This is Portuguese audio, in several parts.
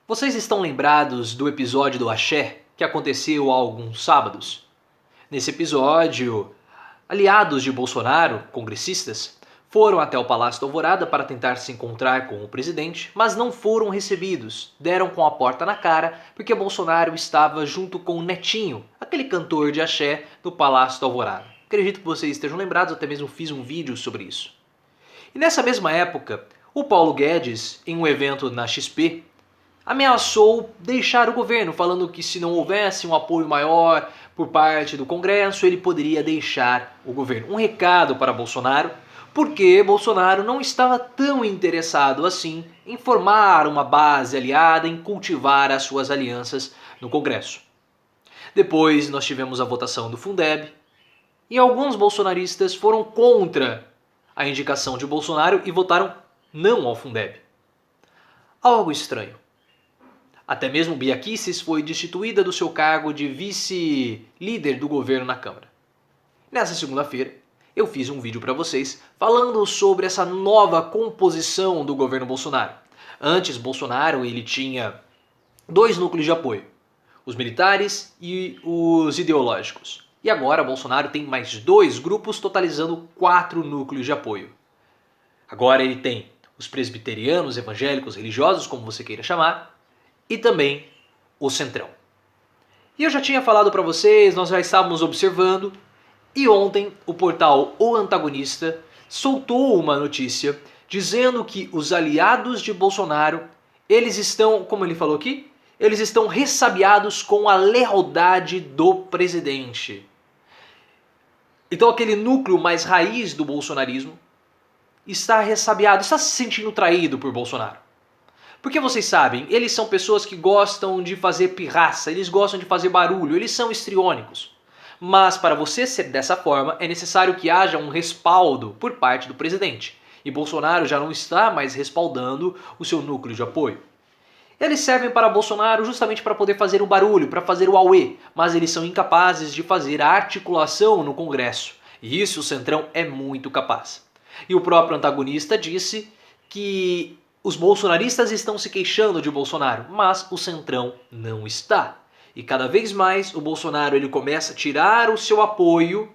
Vocês estão lembrados do episódio do Axé que aconteceu há alguns sábados? Nesse episódio, aliados de Bolsonaro, congressistas, foram até o Palácio da Alvorada para tentar se encontrar com o presidente, mas não foram recebidos. Deram com a porta na cara porque Bolsonaro estava junto com o Netinho, aquele cantor de axé, no Palácio da Alvorada. Acredito que vocês estejam lembrados, até mesmo fiz um vídeo sobre isso. E nessa mesma época, o Paulo Guedes, em um evento na XP, ameaçou deixar o governo, falando que se não houvesse um apoio maior por parte do Congresso, ele poderia deixar o governo. Um recado para Bolsonaro, porque Bolsonaro não estava tão interessado assim em formar uma base aliada, em cultivar as suas alianças no Congresso. Depois nós tivemos a votação do Fundeb, e alguns bolsonaristas foram contra a indicação de Bolsonaro e votaram não ao Fundeb. Algo estranho. Até mesmo Bia Kicis foi destituída do seu cargo de vice-líder do governo na Câmara. Nessa segunda-feira, eu fiz um vídeo para vocês falando sobre essa nova composição do governo Bolsonaro. Antes, Bolsonaro ele tinha dois núcleos de apoio, os militares e os ideológicos. E agora Bolsonaro tem mais dois grupos, totalizando 4 núcleos de apoio. Agora ele tem os presbiterianos, evangélicos, religiosos, como você queira chamar, e também o Centrão. E eu já tinha falado para vocês, nós já estávamos observando, e ontem o portal O Antagonista soltou uma notícia dizendo que os aliados de Bolsonaro, eles estão, como ele falou aqui, eles estão ressabiados com a lealdade do presidente. Então aquele núcleo mais raiz do bolsonarismo está ressabiado, está se sentindo traído por Bolsonaro. Porque vocês sabem, eles são pessoas que gostam de fazer pirraça, eles gostam de fazer barulho, eles são histriônicos. Mas para você ser dessa forma, é necessário que haja um respaldo por parte do presidente. E Bolsonaro já não está mais respaldando o seu núcleo de apoio. Eles servem para Bolsonaro justamente para poder fazer o barulho, para fazer o auê, mas eles são incapazes de fazer a articulação no Congresso. E isso o Centrão é muito capaz. E o próprio antagonista disse que os bolsonaristas estão se queixando de Bolsonaro, mas o Centrão não está. E cada vez mais o Bolsonaro ele começa a tirar o seu apoio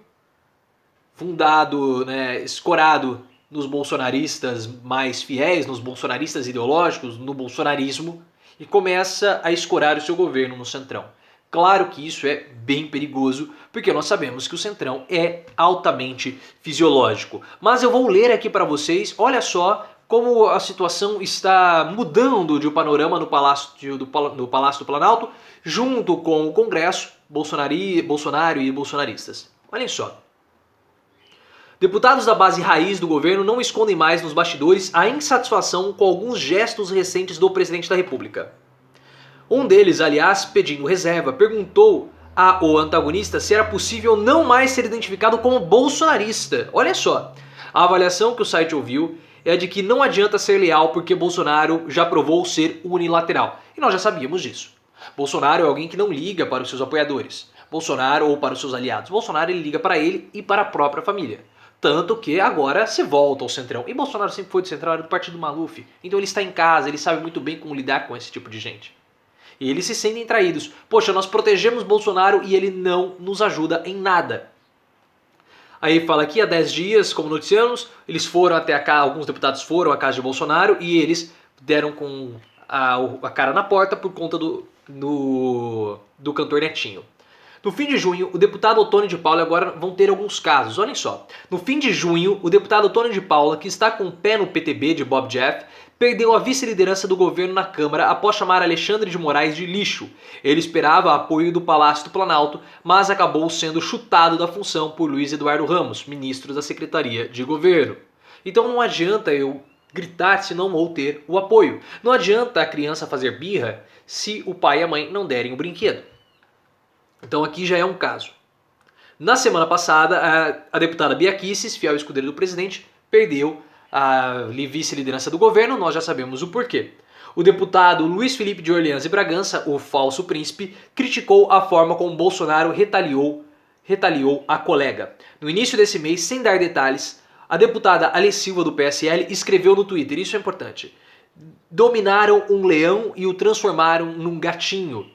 fundado, escorado nos bolsonaristas mais fiéis, nos bolsonaristas ideológicos, no bolsonarismo, e começa a escorar o seu governo no Centrão. Claro que isso é bem perigoso, porque nós sabemos que o Centrão é altamente fisiológico. Mas eu vou ler aqui para vocês, olha só como a situação está mudando de panorama no Palácio do Planalto, junto com o Congresso, Bolsonaro e bolsonaristas. Olhem só. Deputados da base raiz do governo não escondem mais nos bastidores a insatisfação com alguns gestos recentes do presidente da República. Um deles, aliás, pedindo reserva, perguntou ao antagonista se era possível não mais ser identificado como bolsonarista. Olha só, a avaliação que o site ouviu é a de que não adianta ser leal porque Bolsonaro já provou ser unilateral. E nós já sabíamos disso. Bolsonaro é alguém que não liga para os seus apoiadores. Bolsonaro ou para os seus aliados. Bolsonaro ele liga para ele e para a própria família. Tanto que agora se volta ao Centrão. E Bolsonaro sempre foi do Centrão, era do partido Maluf. Então ele está em casa, ele sabe muito bem como lidar com esse tipo de gente. E eles se sentem traídos. Poxa, nós protegemos Bolsonaro e ele não nos ajuda em nada. Aí fala aqui, há 10 dias, como noticiamos, eles foram até a casa, alguns deputados foram à casa de Bolsonaro e eles deram com a cara na porta por conta do cantor Netinho. No fim de junho, o deputado Otônio de Paula, agora vão ter alguns casos, olhem só. No fim de junho, o deputado Otônio de Paula, que está com o pé no PTB de Bob Jeff, perdeu a vice-liderança do governo na Câmara após chamar Alexandre de Moraes de lixo. Ele esperava apoio do Palácio do Planalto, mas acabou sendo chutado da função por Luiz Eduardo Ramos, ministro da Secretaria de Governo. Então não adianta eu gritar se não vou ter o apoio. Não adianta a criança fazer birra se o pai e a mãe não derem o brinquedo. Então aqui já é um caso. Na semana passada, a deputada Bia Kicis, fiel escudeira do presidente, perdeu a vice-liderança do governo, nós já sabemos o porquê. O deputado Luiz Felipe de Orleans e Bragança, o falso príncipe, criticou a forma como Bolsonaro retaliou a colega. No início desse mês, sem dar detalhes, a deputada Ale Silva do PSL escreveu no Twitter, isso é importante, dominaram um leão e o transformaram num gatinho,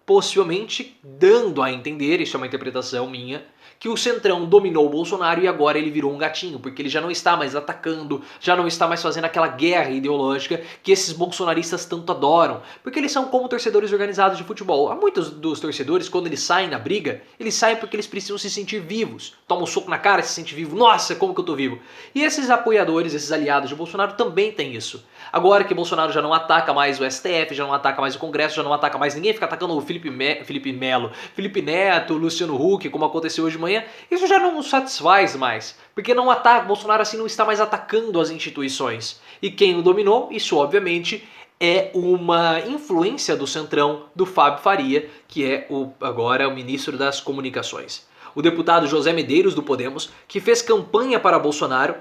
possivelmente dando a entender, isso é uma interpretação minha, que o Centrão dominou o Bolsonaro e agora ele virou um gatinho, porque ele já não está mais atacando, já não está mais fazendo aquela guerra ideológica que esses bolsonaristas tanto adoram, porque eles são como torcedores organizados de futebol. Há muitos dos torcedores, quando eles saem na briga, eles saem porque eles precisam se sentir vivos, tomam um soco na cara e se sente vivo, nossa, como que eu tô vivo. E esses apoiadores, esses aliados de Bolsonaro também têm isso. Agora que Bolsonaro já não ataca mais o STF, já não ataca mais o Congresso, já não ataca mais ninguém, fica atacando o Felipe Melo, Felipe Neto, Luciano Huck, como aconteceu hoje de manhã, isso já não nos satisfaz mais, porque não ataca, Bolsonaro assim não está mais atacando as instituições. E quem o dominou, isso obviamente é uma influência do Centrão, do Fábio Faria, que é agora o ministro das Comunicações. O deputado José Medeiros, do Podemos, que fez campanha para Bolsonaro,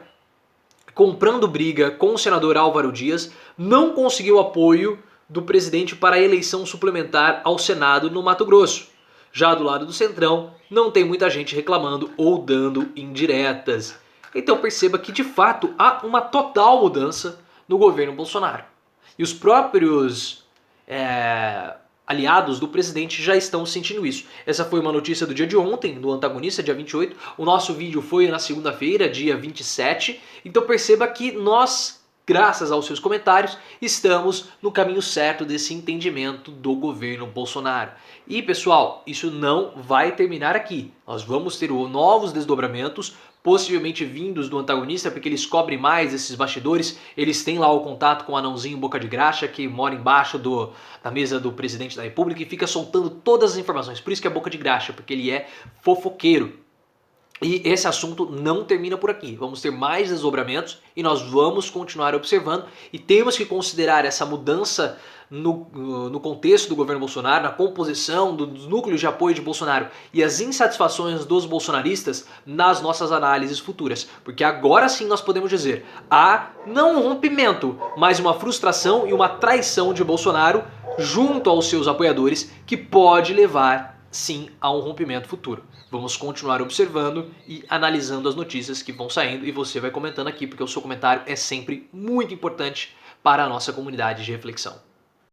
comprando briga com o senador Álvaro Dias, não conseguiu apoio do presidente para a eleição suplementar ao Senado no Mato Grosso. Já do lado do Centrão, não tem muita gente reclamando ou dando indiretas. Então perceba que de fato há uma total mudança no governo Bolsonaro. E os próprios aliados do presidente já estão sentindo isso. Essa foi uma notícia do dia de ontem, do Antagonista, dia 28. O nosso vídeo foi na segunda-feira, dia 27. Então perceba que nós, graças aos seus comentários, estamos no caminho certo desse entendimento do governo Bolsonaro. E pessoal, isso não vai terminar aqui. Nós vamos ter novos desdobramentos, possivelmente vindos do Antagonista, porque eles cobrem mais esses bastidores. Eles têm lá o contato com o anãozinho boca de graxa, que mora embaixo da mesa do presidente da República e fica soltando todas as informações. Por isso que é boca de graxa, porque ele é fofoqueiro. E esse assunto não termina por aqui. Vamos ter mais desdobramentos e nós vamos continuar observando e temos que considerar essa mudança no contexto do governo Bolsonaro, na composição dos núcleos de apoio de Bolsonaro e as insatisfações dos bolsonaristas nas nossas análises futuras. Porque agora sim nós podemos dizer, há não um rompimento, mas uma frustração e uma traição de Bolsonaro junto aos seus apoiadores que pode levar sim a um rompimento futuro. Vamos continuar observando e analisando as notícias que vão saindo e você vai comentando aqui, porque o seu comentário é sempre muito importante para a nossa comunidade de reflexão.